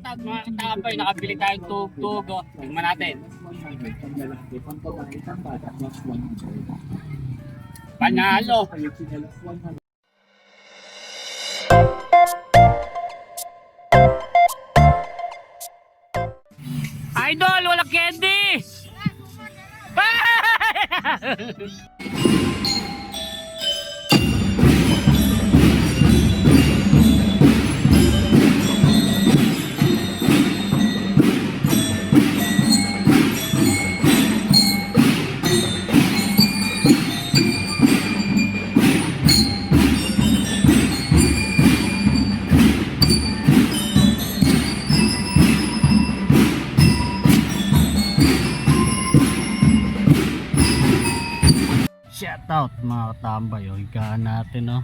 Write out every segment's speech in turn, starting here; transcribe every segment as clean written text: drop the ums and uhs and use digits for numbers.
Shoutout mga katambay, nakabili tayong tugtog. Oh. Tingnan natin. Panalo. Idol, wala candy! Shoutout mga katambay, o higaan natin, no?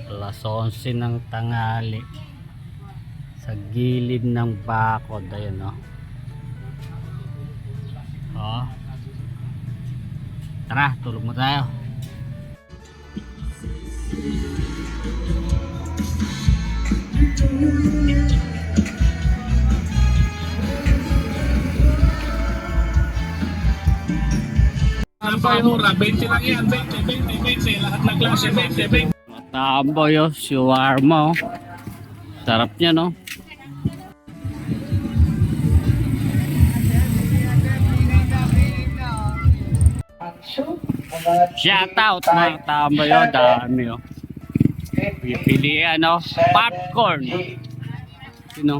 Alas 11 ng tanghali sa gilid ng bakod, ayun, no? O, tara, tulog mo tayo. Ang pahura, 20 lang yan, 20, lahat ng klase, 20. Matamboy, oh, shawarma, oh. Sarap niya, no? Shoutout mga tamboy, oh, dami, oh. Pipilian, oh, popcorn. Sino?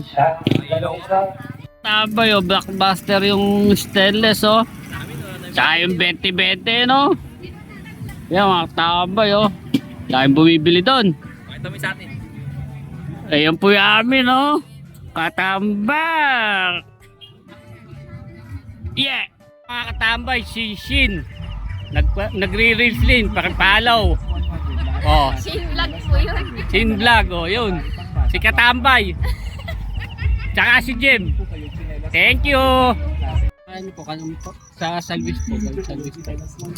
Tamboy, oh, blockbuster yung stainless, oh. Tsaka yung 20-20, no? Yan mga tambay, oh. Dahil bumibili doon. Ito may sa atin. Ayan po yung amin, no? Katambak! Yeah! Mga katambay, si Shin. Nagre-reels din, pakipalaw. Oh. Shin vlog po yun. Shin vlog, oh, yun. Si Katambay. Tsaka si Jem. Thank you! Ano po, kanong po? Sa service po. Service po.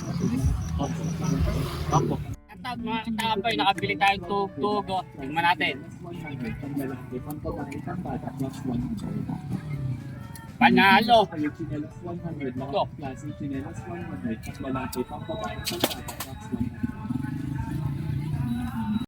Opo. At mga katambay, nakabili tayong tugtog. Oh. Tingnan natin. Panalo. Ito.